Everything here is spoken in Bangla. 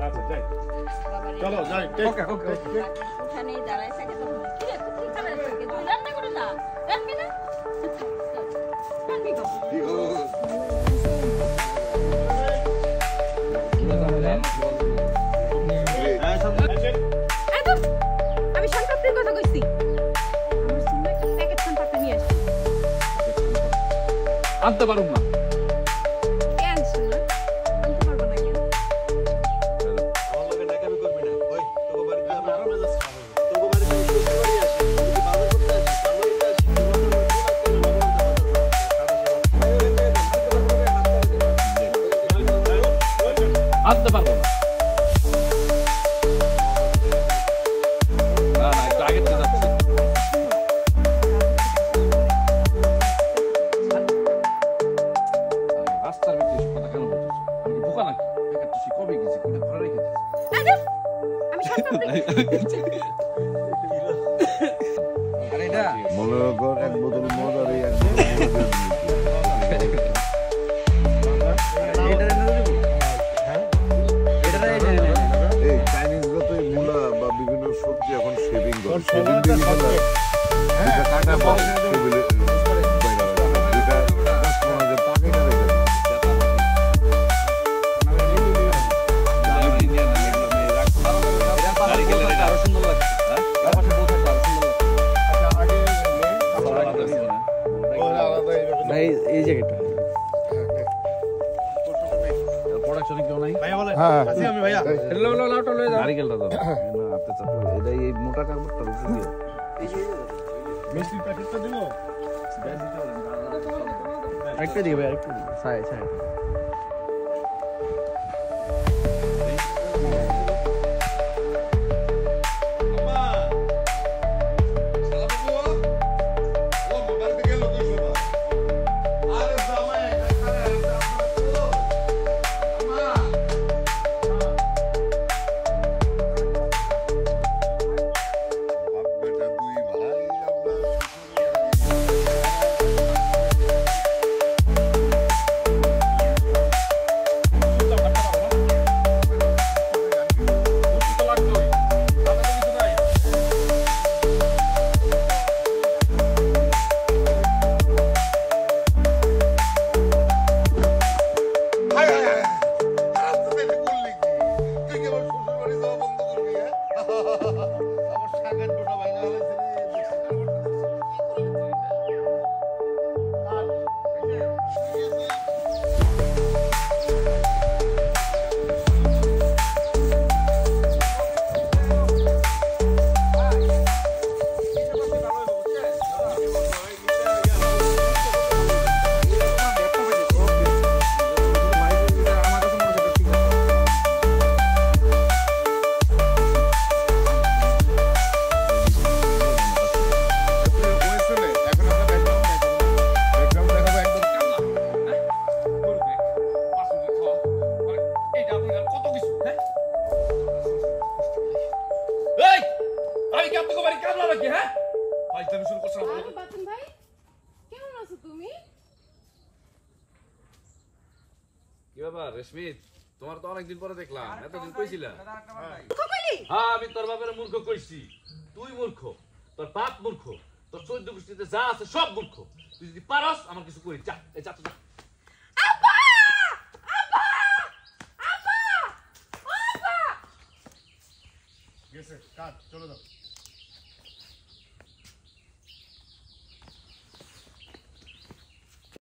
আচ্ছা যাই চলো যাই ওকে ওকে ওখানে দাঁড়ায় থাকে তো কি খাবার আছে তুই রান্না করে না রাখবি না রাখবি তো আমি সম্পর্কের কথা কইছি আমার সুন্দর একটা প্যাকেট সম্পর্ক নিয়ে আসছি আনতে পারুম না কেন শুনো আনতে পারবো না কেন আমার লগে নাকামি করবি না ওই তোকে বাড়িতে আমি আরামে যাচ্ছি তোকে বাড়িতে আমি শ্বশুর বাড়ি আসি যদি বাজার করতে আসি বাজারে আসি আনতে পারবো না মনে কর এক বোতল মদ আর এই এক এই চাইনিজ গত মূলা বা বিভিন্ন সবজি এখন শেভিং করে শেভিং দিয়ে কাটা পায় টেবিলে যেটা 10-15 টাকা রেখে এই জায়গাটা প্রোডাকশনে কেউ নাই ভাইয়া বলে হ্যাঁ আছি আমি ভাইয়া লাউটা লয়ে যাও নারিকেলটা দাও না হাতে চাপ এটা এই মোটা কাগজটা রুখে দিও মিষ্টির প্যাকেটটা দিবো একটা দিবে ভাই একটা দিবে সাই সাই তোমার তো অনেকদিন পরে দেখলাম এতদিন কইছিলা হ্যাঁ আমি তোর বাপের মূর্খ কইছি তুই মূর্খ তোর বাপ মূর্খ তোর 14 গোষ্ঠীতে যা আছে সব মূর্খ তুই যদি পারস আমার কিছু করি যা এই যা তো যা আব্বা আব্বা আব্বা আব্বা গেছে কাট চলে যাও